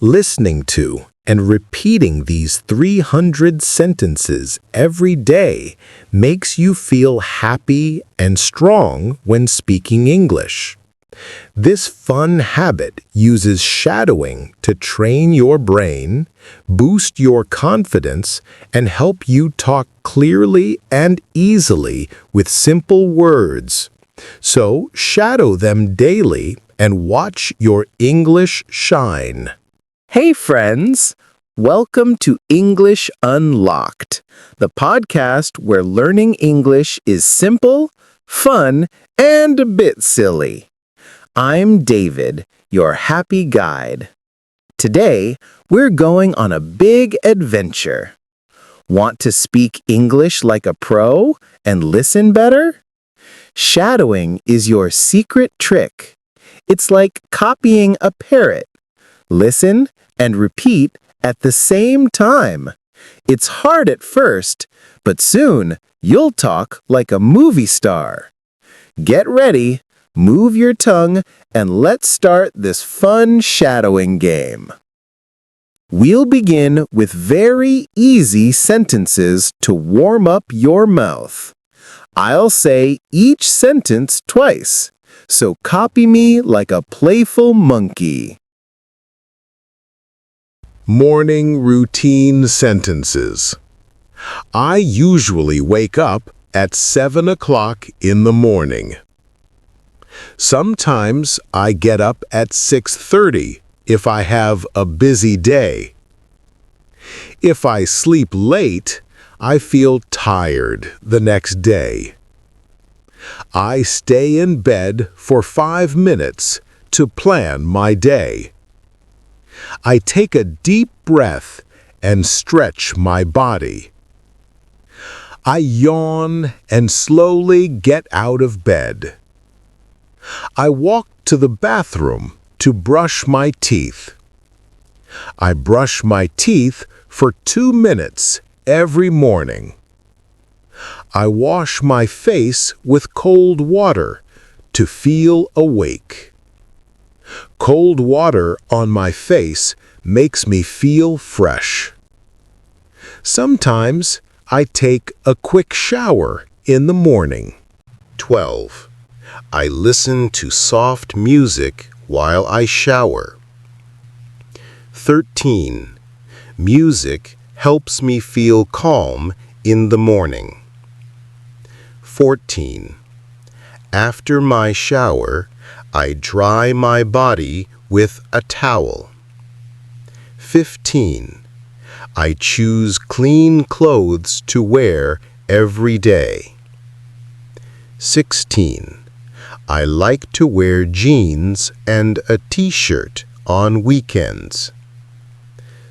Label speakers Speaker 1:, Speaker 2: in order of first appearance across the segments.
Speaker 1: Listening to and repeating these 300 sentences every day makes you feel happy and strong when speaking English. This fun habit uses shadowing to train your brain, boost your confidence, and help you talk clearly and easily with simple words. So, shadow them daily and watch your English shine. Hey friends! Welcome to English Unlocked, the podcast where learning English is simple, fun, and a bit silly. I'm David, your happy guide. Today, we're going on a big adventure. Want to speak English like a pro and listen better? Shadowing is your secret trick. It's like copying a parrot. Listen and repeat at the same time. It's hard at first, but soon you'll talk like a movie star. Get ready, move your tongue, and let's start this fun shadowing game. We'll begin with very easy sentences to warm up your mouth. I'll say each sentence twice, so copy me like a playful monkey. Morning routine sentences. I usually wake up at 7 o'clock in the morning. Sometimes I get up at 6:30 if I have a busy day. If I sleep late, I feel tired the next day. I stay in bed for 5 minutes to plan my day. I take a deep breath and stretch my body. I yawn and slowly get out of bed. I walk to the bathroom to brush my teeth. I brush my teeth for 2 minutes every morning. I wash my face with cold water to feel awake. Cold water on my face makes me feel fresh. Sometimes I take a quick shower in the morning. 12. I listen to soft music while I shower. 13. Music helps me feel calm in the morning. 14. After my shower, I dry my body with a towel. 15. I choose clean clothes to wear every day. 16. I like to wear jeans and a t-shirt on weekends.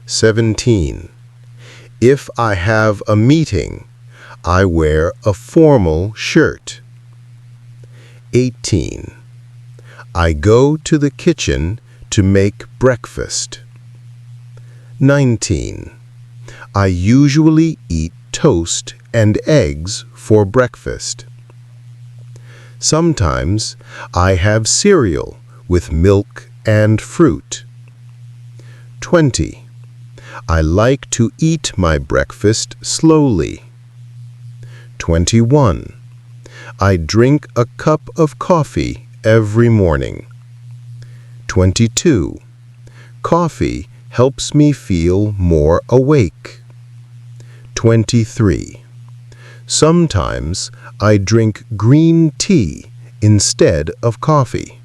Speaker 1: 17. If I have a meeting, I wear a formal shirt. 18. I go to the kitchen to make breakfast. 19. I usually eat toast and eggs for breakfast. Sometimes I have cereal with milk and fruit. 20. I like to eat my breakfast slowly. 21. I drink a cup of coffee every morning. 22. Coffee helps me feel more awake. 23. Sometimes I drink green tea instead of coffee.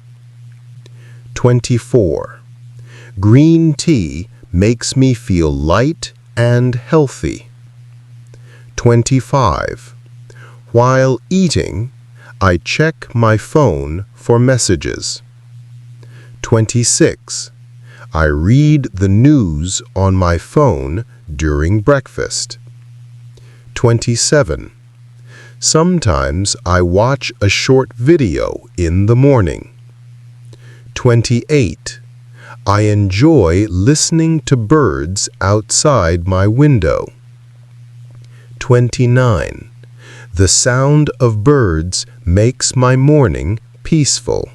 Speaker 1: 24. Green tea makes me feel light and healthy. 25. While eating, I check my phone for messages. 26. I read the news on my phone during breakfast. 27. Sometimes I watch a short video in the morning. 28. I enjoy listening to birds outside my window. 29. The sound of birds makes my morning peaceful.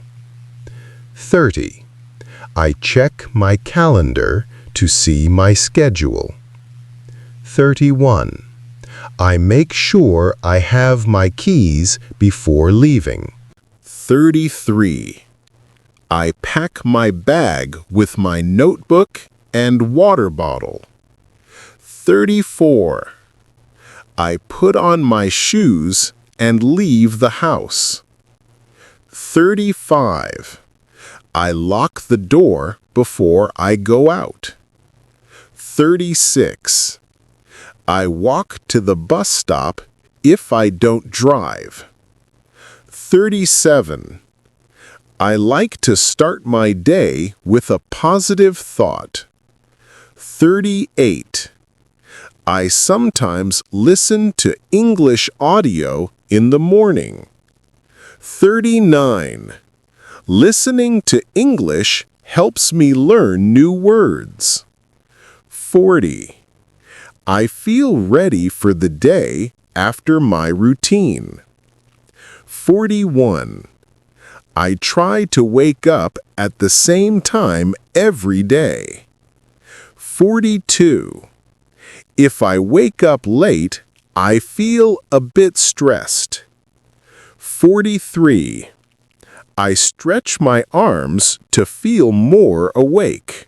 Speaker 1: 30. I check my calendar to see my schedule. 31. I make sure I have my keys before leaving. 33. I pack my bag with my notebook and water bottle. 34. I put on my shoes and leave the house. 35. I lock the door before I go out. 36. I walk to the bus stop if I don't drive. 37. I like to start my day with a positive thought. 38. I sometimes listen to English audio in the morning. 39. Listening to English helps me learn new words. 40. I feel ready for the day after my routine. 41. I try to wake up at the same time every day. 42. If I wake up late, I feel a bit stressed. 43. I stretch my arms to feel more awake.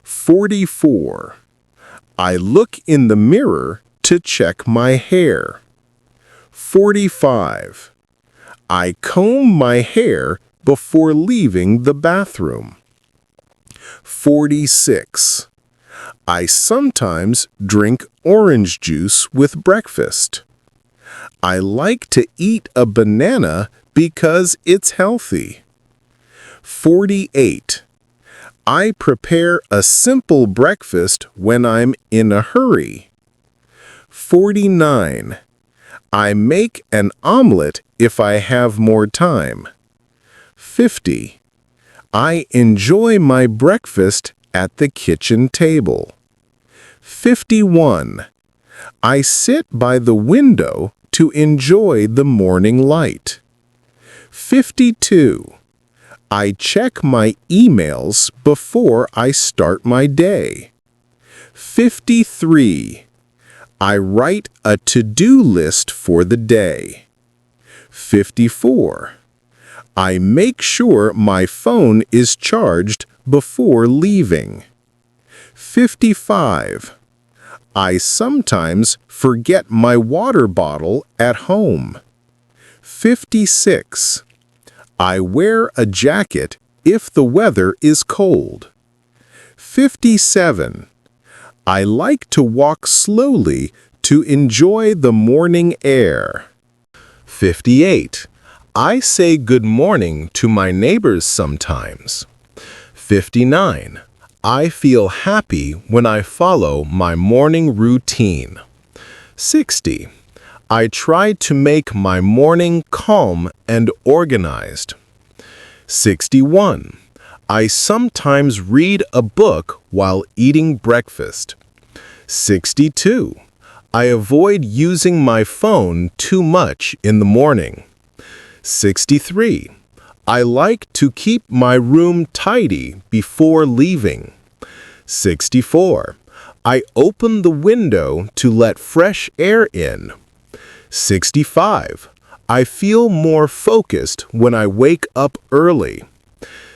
Speaker 1: 44. I look in the mirror to check my hair. 45. I comb my hair before leaving the bathroom. 46. I sometimes drink orange juice with breakfast. I like to eat a banana because it's healthy. 48. I prepare a simple breakfast when I'm in a hurry. 49. I make an omelet if I have more time. 50. I enjoy my breakfast at the kitchen table. 51. I sit by the window to enjoy the morning light. 52. I check my emails before I start my day. 53. I write a to-do list for the day. 54. I make sure my phone is charged before leaving. 55. I sometimes forget my water bottle at home. 56. I wear a jacket if the weather is cold. 57. I like to walk slowly to enjoy the morning air. 58. I say good morning to my neighbors sometimes. 59. I feel happy when I follow my morning routine. 60. I try to make my morning calm and organized. 61. I sometimes read a book while eating breakfast. 62. I avoid using my phone too much in the morning. 63. I like to keep my room tidy before leaving. 64. I open the window to let fresh air in. 65. I feel more focused when I wake up early.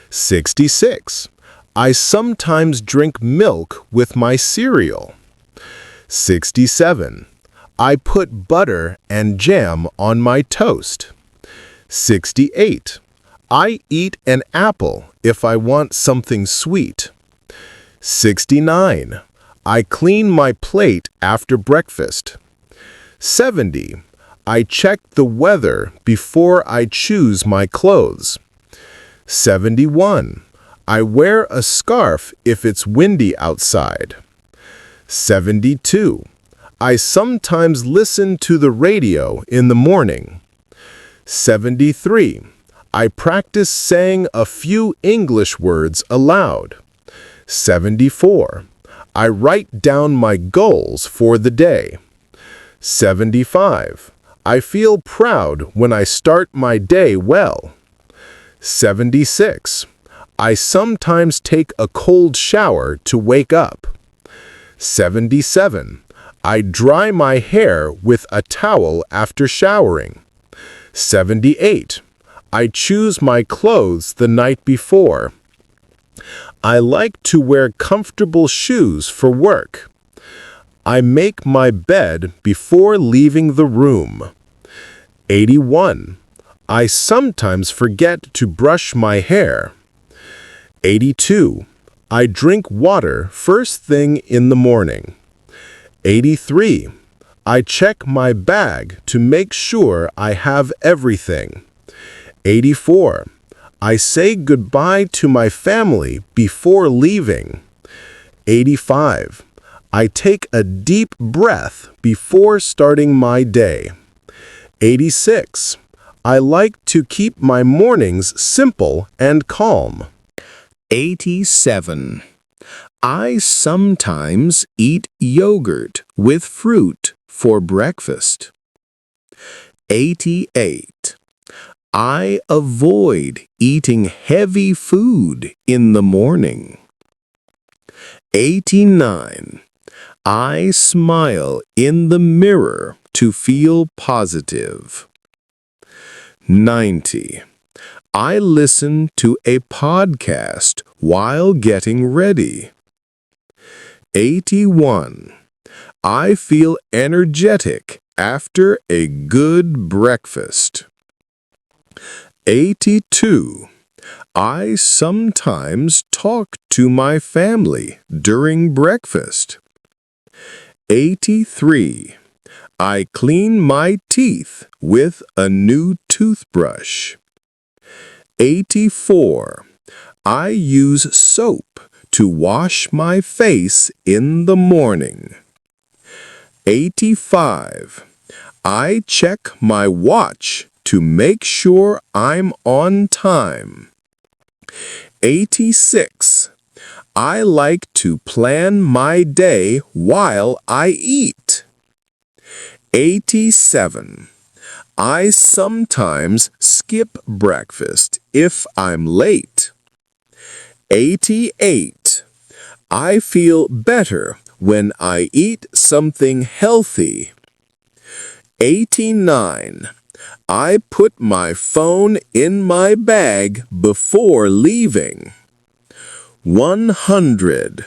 Speaker 1: 66. I sometimes drink milk with my cereal. 67. I put butter and jam on my toast. 68. I eat an apple if I want something sweet. 69. I clean my plate after breakfast. 70. I check the weather before I choose my clothes. 71. I wear a scarf if it's windy outside. 72. I sometimes listen to the radio in the morning. 73. I practice saying a few English words aloud. 74. I write down my goals for the day. 75. I feel proud when I start my day well. 76. I sometimes take a cold shower to wake up. 77. I dry my hair with a towel after showering. 78. I choose my clothes the night before. I like to wear comfortable shoes for work. I make my bed before leaving the room. 81. I sometimes forget to brush my hair. 82. I drink water first thing in the morning. 83. I check my bag to make sure I have everything. 84. I say goodbye to my family before leaving. 85. I take a deep breath before starting my day. 86. I like to keep my mornings simple and calm. 87. I sometimes eat yogurt with fruit for breakfast. 88. I avoid eating heavy food in the morning. 89. I smile in the mirror to feel positive. 90. I listen to a podcast while getting ready. 81. I feel energetic after a good breakfast. 82. I sometimes talk to my family during breakfast. 83. I clean my teeth with a new toothbrush. 84. I use soap to wash my face in the morning. 85. I check my watch to make sure I'm on time. 86. I like to plan my day while I eat. 87. I sometimes skip breakfast if I'm late. 88. I feel better when I eat something healthy. 89. I put my phone in my bag before leaving. 100.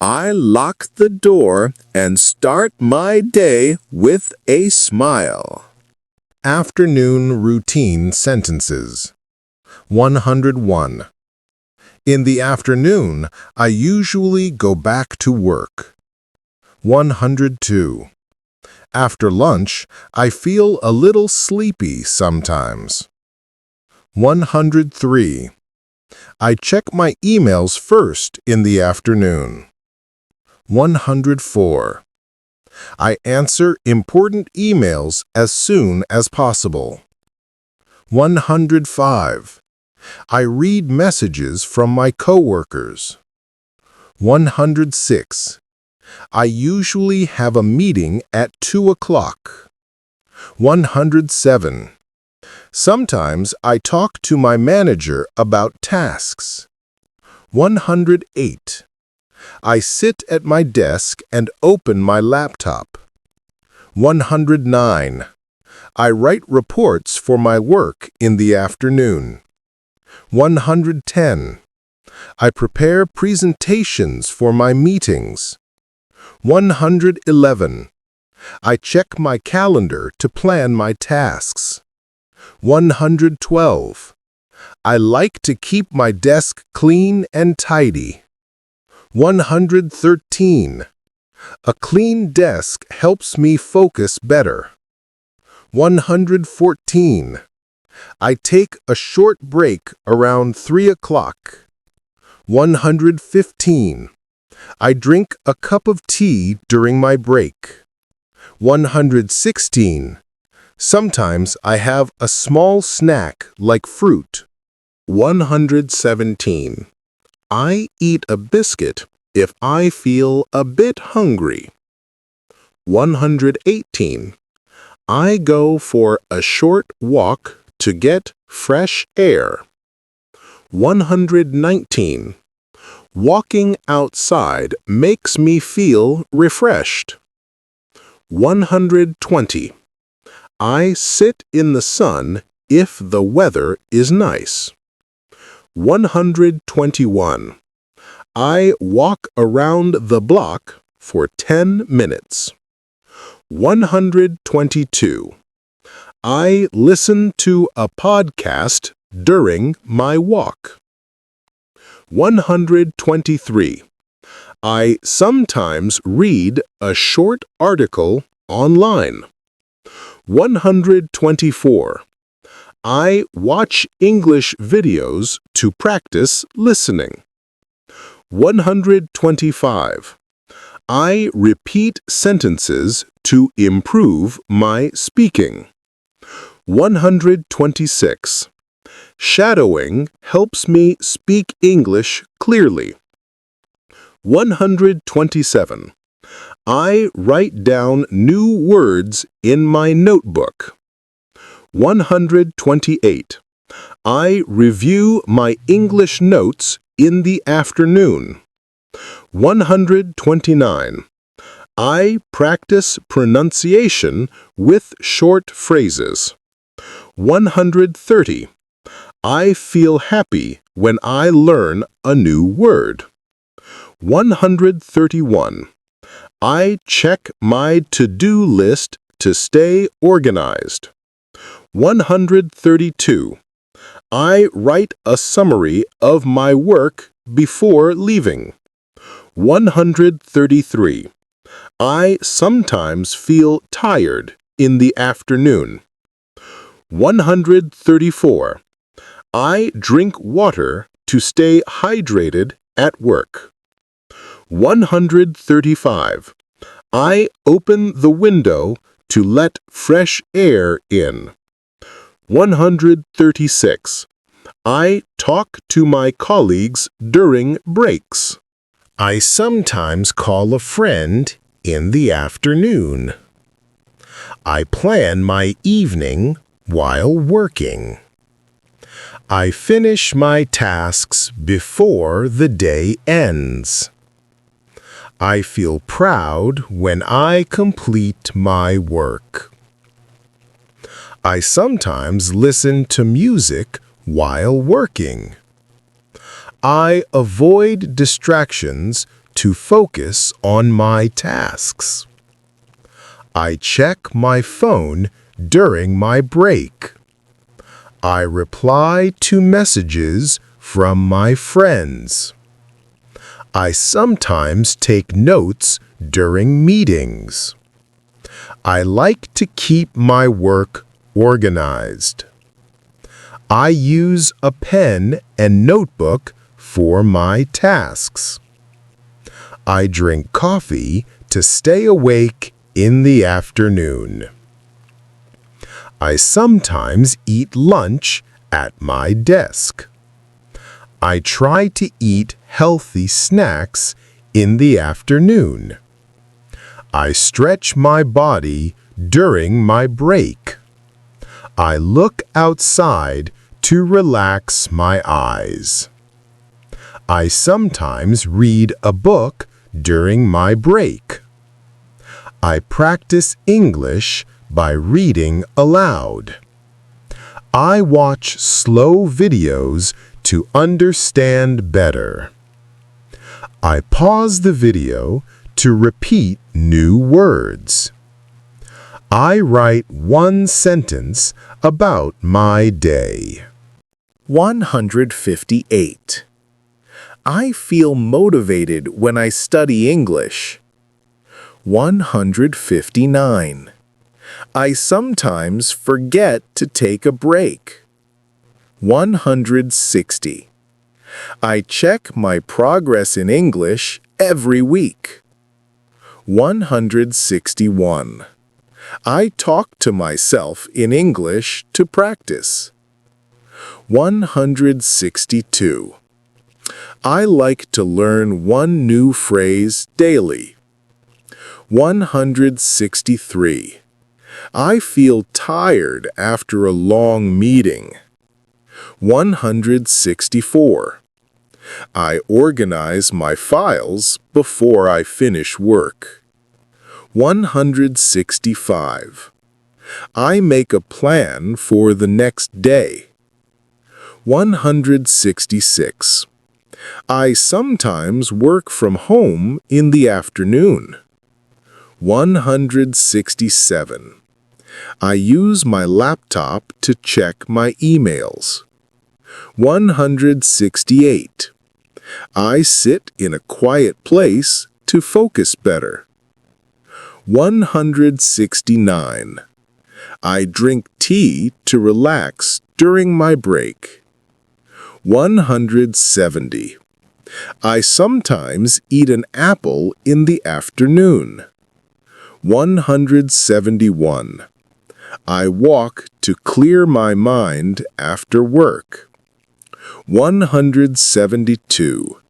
Speaker 1: I lock the door and start my day with a smile. Afternoon routine sentences. 101. In the afternoon, I usually go back to work. 102. After lunch, I feel a little sleepy sometimes. 103. I check my emails first in the afternoon. 104. I answer important emails as soon as possible. 105. I read messages from my coworkers. 106. I usually have a meeting at 2 o'clock. 107. Sometimes I talk to my manager about tasks. 108. I sit at my desk and open my laptop. 109. I write reports for my work in the afternoon. 110. I prepare presentations for my meetings. 111. I check my calendar to plan my tasks. 112. I like to keep my desk clean and tidy. 113. A clean desk helps me focus better. 114. I take a short break around 3 o'clock. 115. I drink a cup of tea during my break. 116. Sometimes I have a small snack like fruit. 117. I eat a biscuit if I feel a bit hungry. 118. I go for a short walk to get fresh air.
Speaker 2: 119. Walking outside makes me feel refreshed. 120. I sit in the sun if the weather is nice. 121. I walk around the block for 10 minutes. 122. I listen to a podcast during my walk. 123. I sometimes read a short article online. 124. I watch English videos to practice listening. 125. I repeat sentences to improve my speaking. 126. Shadowing helps me speak English clearly. 127. I write down new words in my notebook. 128. I review my English notes in the afternoon. 129. I practice pronunciation with short phrases. 130. I feel happy when I learn a new word. 131. I check my to-do list to stay organized. 132. I write a summary of my work before leaving. 133. I sometimes feel tired in the afternoon. 134. I drink water to stay hydrated at work. 135. I open the window to let fresh air in. 136. I talk to my colleagues during breaks. I sometimes call a friend in the afternoon. I plan my evening while working. I finish my tasks before the day ends. I feel proud when I complete my work. I sometimes listen to music while working. I avoid distractions to focus on my tasks. I check my phone during my break. I reply to messages from my friends. I sometimes take notes during meetings. I like to keep my work organized. I use a pen and notebook for my tasks. I drink coffee to stay awake in the afternoon. I sometimes eat lunch at my desk. I try to eat healthy snacks in the afternoon. I stretch my body during my break. I look outside to relax my eyes. I sometimes read a book during my break. I practice English by reading aloud. I watch slow videos to understand better. I pause the video to repeat new words. I write one sentence about my day. 158. I feel motivated when I study English. 159. I sometimes forget to take a break. 160. I check my progress in English every week. 161. I talk to myself in English to practice. 162. I like to learn one new phrase daily. 163. I feel tired after a long meeting. 164. I organize my files before I finish work. 165. I make a plan for the next day. 166. I sometimes work from home in the afternoon. 167. I use my laptop to check my emails. 168. I sit in a quiet place to focus better. 169. I drink tea to relax during my break. 170. I sometimes eat an apple in the afternoon. 171. I walk to clear my mind after work. 172.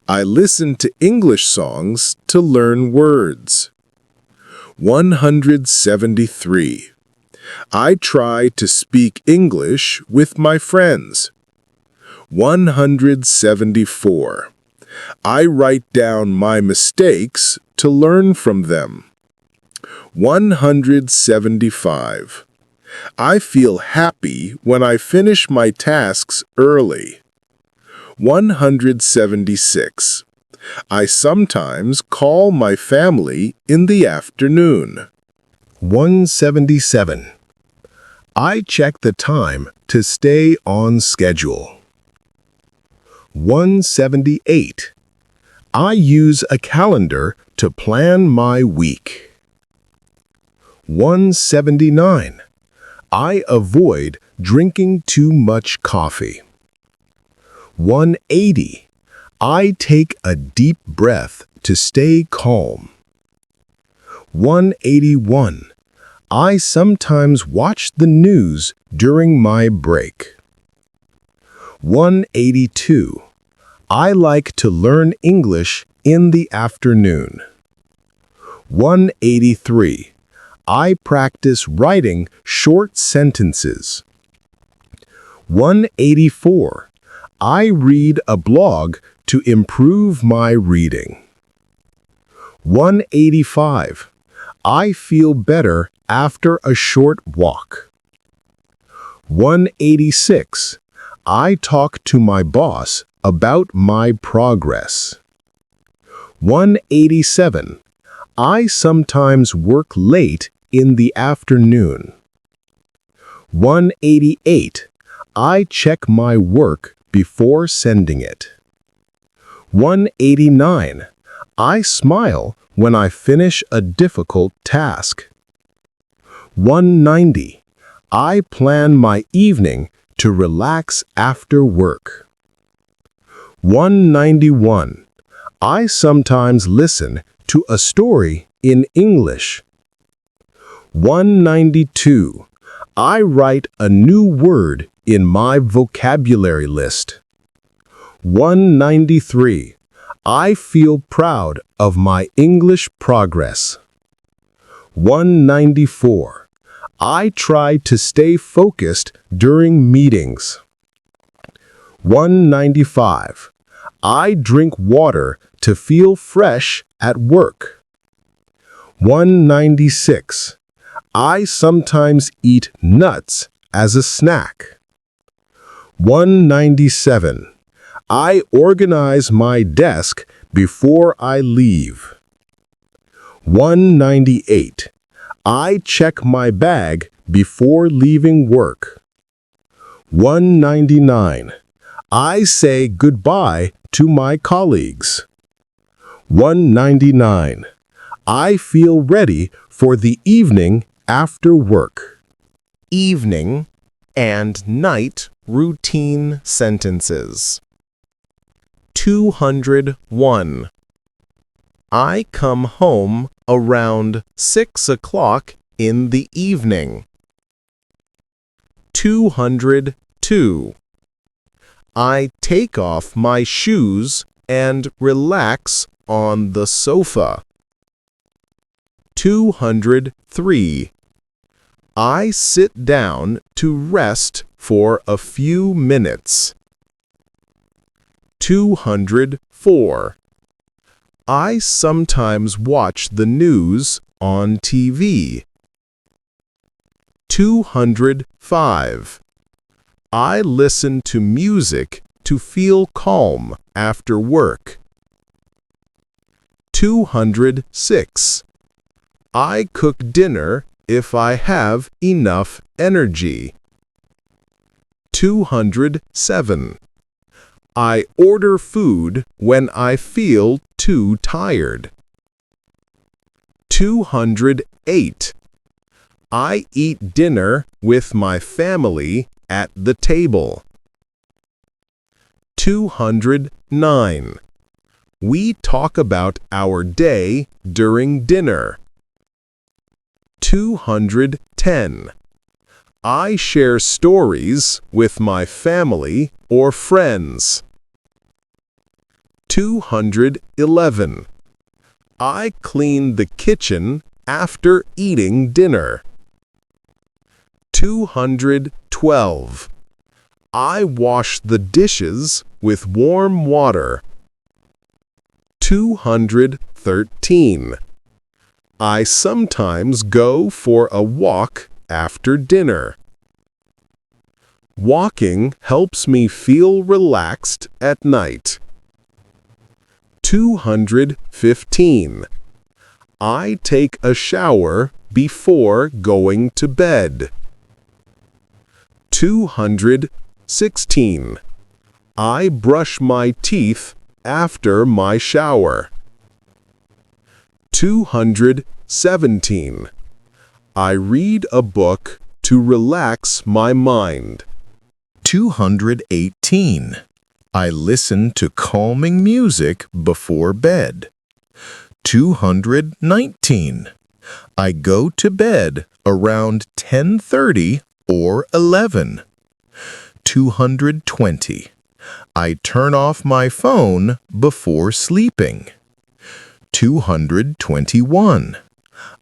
Speaker 2: I listen to English songs to learn words. 173. I try to speak English with my friends. 174. I write down my mistakes to learn from them. 175. I feel happy when I finish my tasks early. 176. I sometimes call my family in the afternoon.
Speaker 1: 177. I check the time to stay on schedule. 178. I use a calendar to plan my week. 179. I avoid drinking too much coffee. 180. I take a deep breath to stay calm. 181. I sometimes watch the news during my break. 182. I like to learn English in the afternoon. 183. I practice writing short sentences. 184. I read a blog to improve my reading. 185. I feel better after a short walk. 186. I talk to my boss about my progress. 187. I sometimes work late in the afternoon. 188. I check my work before sending it. 189. I smile when I finish a difficult task. 190. I plan my evening to relax after work. 191. I sometimes listen to a story in English. 192. I write a new word in my vocabulary list. 193. I feel proud of my English progress. 194. I try to stay focused during meetings. 195. I drink water to feel fresh at work. 196. I sometimes eat nuts as a snack. 197. I organize my desk before I leave. 198. I check my bag before leaving work. 199. I say goodbye to my colleagues. 199. I feel ready for the evening after work. Evening and night routine sentences. 201. I come home around 6 o'clock in the evening. 202. I take off my shoes and relax on the sofa. 203. I sit down to rest
Speaker 2: for a few minutes. 204. I sometimes watch the news on TV. 205. I listen to music to feel calm after work. 206. I cook dinner if I have enough energy. 207. I order food when I feel too tired. 208. I eat dinner with my family at the table. 209. We talk about our day during dinner. 210. I share stories with my family or friends. 211. I clean the kitchen after eating dinner. 212. I wash the dishes with warm water. 213. I sometimes go for a walk after dinner. Walking helps me feel relaxed at night. 215. I take a shower before going to bed. 216. I brush my teeth after my shower. 217. I read a book to relax my mind.
Speaker 1: 218. I listen to calming music before bed. 219. I go to bed around 10:30 or 11. 220. I turn off my phone before sleeping. 221.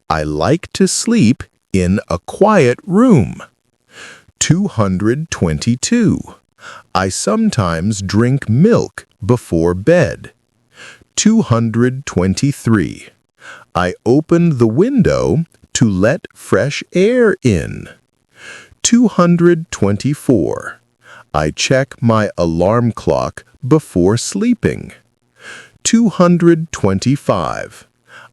Speaker 1: I like to sleep in a quiet room. 222. I sometimes drink milk before bed. 223. I open the window to let fresh air in. 224. I check my alarm clock before sleeping. 225.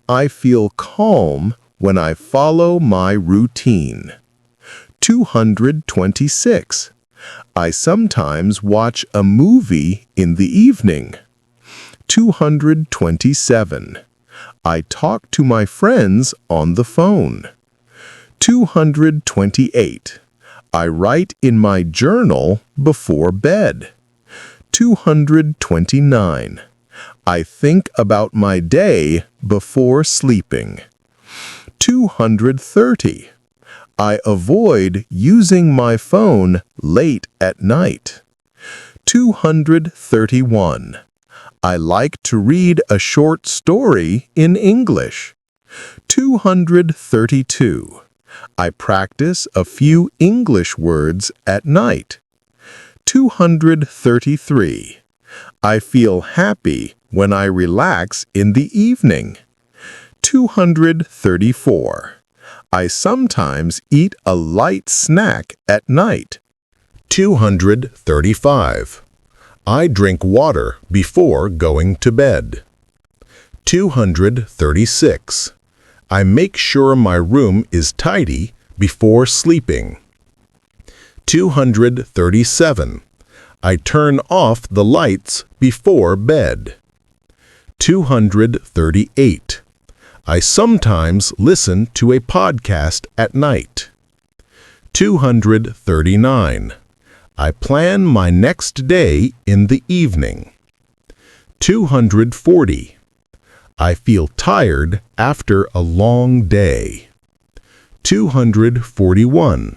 Speaker 1: I feel calm when I follow my routine. 226. I sometimes watch a movie in the evening. 227. I talk to my friends on the phone. 228. I write in my journal before bed. 229. I think about my day before sleeping. 230. I avoid using my phone late at night. 231. I like to read a short story in English. 232. I practice a few English words at night. 233. I feel happy when I relax in the evening. 234. I sometimes eat a light snack at night. 235. I drink water before going to bed. 236. I make sure my room is tidy before sleeping. 237. I turn off the lights before bed. 238. I sometimes listen to a podcast at night. 239. I plan my next day in the evening. 240. I feel tired after a long day. 241.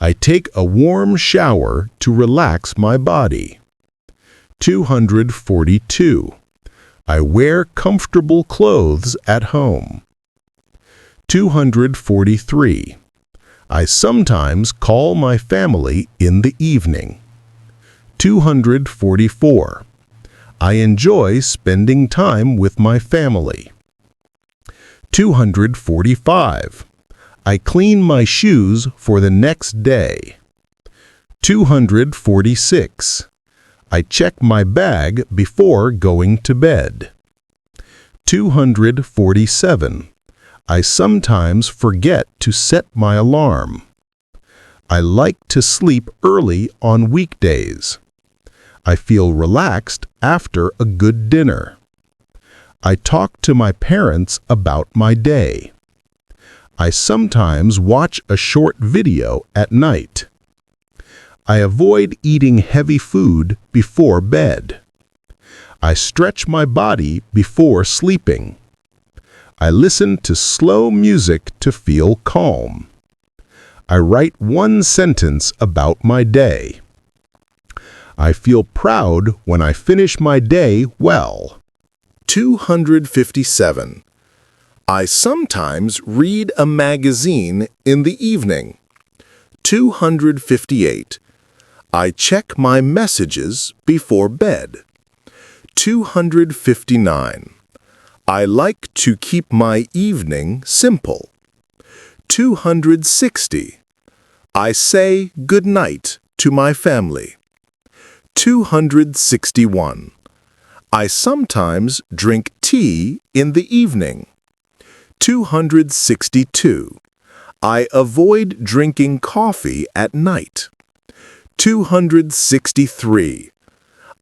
Speaker 1: I take a warm shower to relax my body. 242. I wear comfortable clothes at home. 243.
Speaker 2: I sometimes call my family in the evening. 244. I enjoy spending time with my family. 245. I clean my shoes for the next day. 246. I check my bag before going to bed. 247. I sometimes forget to set my alarm. I like to sleep early on weekdays. I feel relaxed after a good dinner. I talk to my parents about my day. I sometimes watch a short video at night. I avoid eating heavy food before bed. I stretch my body before sleeping. I listen to slow music to feel calm. I write one sentence about my day. I feel proud when I finish my day well.
Speaker 1: 257. I sometimes read a magazine in the evening. 258. I check my messages before bed. 259. I like to keep my evening simple. 260. I say good night to my family. 261. I sometimes drink tea in the evening. 262. I avoid drinking coffee at night. 263.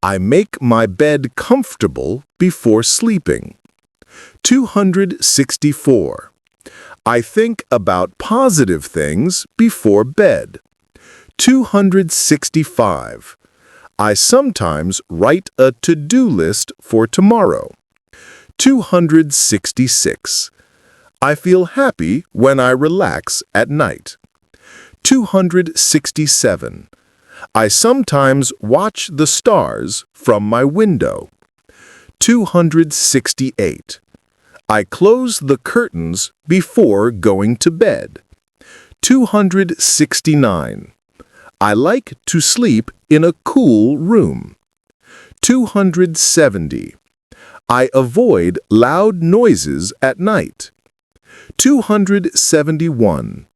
Speaker 1: I make my bed comfortable before sleeping. 264. I think about positive things before bed. 265. I sometimes write a to-do list for tomorrow. 266. I feel happy when I relax at night. 267. I sometimes watch the stars from my window. 268. I close the curtains before going to bed. 269. I like to sleep in a cool room. 270. I avoid loud noises at night. 271.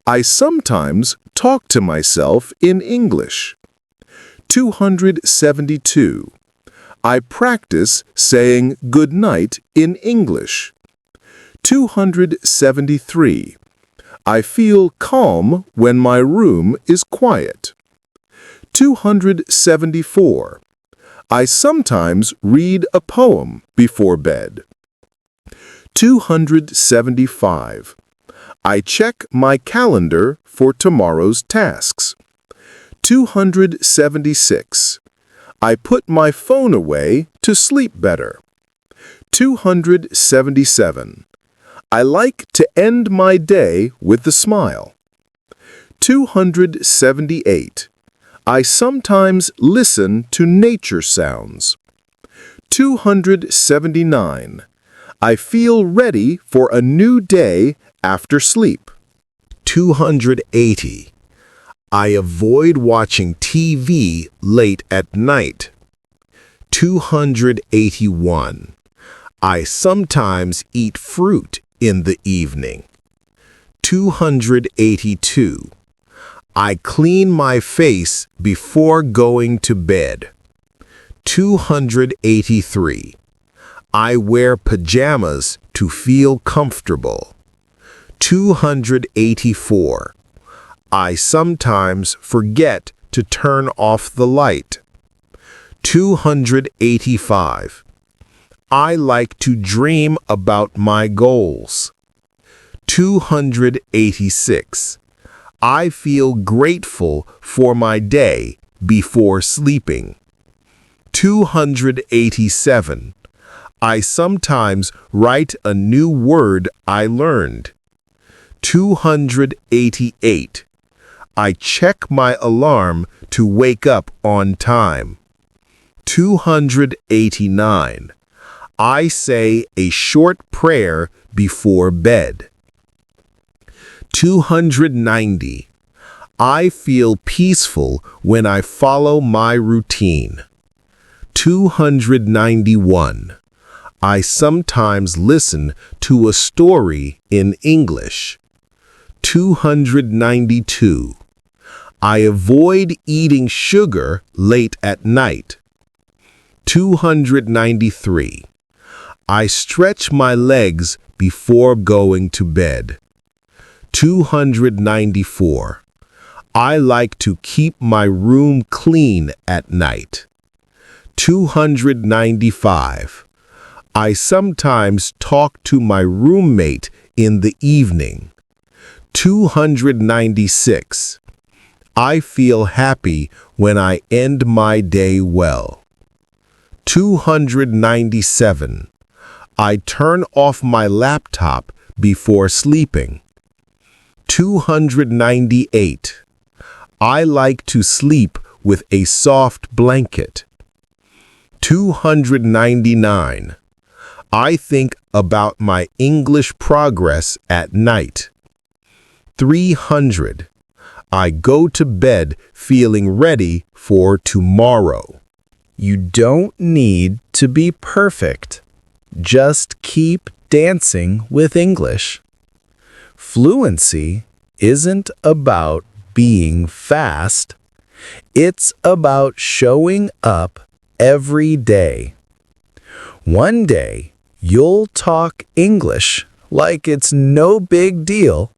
Speaker 1: I sometimes talk to myself in English. 272. I practice saying good night in English. 273. I feel calm when my room is quiet. 274. I sometimes read a poem before bed. 275. I check my calendar for tomorrow's tasks. 276. I put my phone away to sleep better. 277. I like to end my day with a smile. 278. I sometimes listen to nature sounds. 279. I feel ready for a new day after sleep. 280. I avoid watching TV late at night. 281. I sometimes eat fruit in the evening. 282. I clean my face before going to bed. 283. I wear pajamas to feel comfortable. 284. I sometimes forget to turn off the light. 285. I like to dream about my goals. 286. I feel grateful for my day before sleeping. 287. I sometimes write a new word I learned. 288. I check my alarm to wake up on time. 289. I say a short prayer before bed. 290. I feel peaceful when I follow my routine. 291. I sometimes listen to a story in English. 292. I avoid eating sugar late at night. 293. I stretch my legs before going to bed. 294. I like to keep my room clean at night. 295. I sometimes talk to my roommate in the evening. 296. I feel happy when I end my day well. 297. I turn off my laptop before sleeping. 298. I like to sleep with a soft blanket. 299. I think about my English progress at night. 300. I go to bed feeling ready for tomorrow. You don't need to be perfect. Just keep dancing with English. Fluency isn't about being fast. It's about showing up every day. One day, you'll talk English like it's no big deal,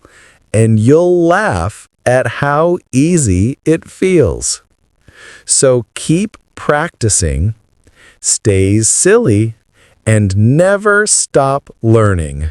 Speaker 1: and you'll laugh at how easy it feels. So keep practicing, stay silly, and never stop learning.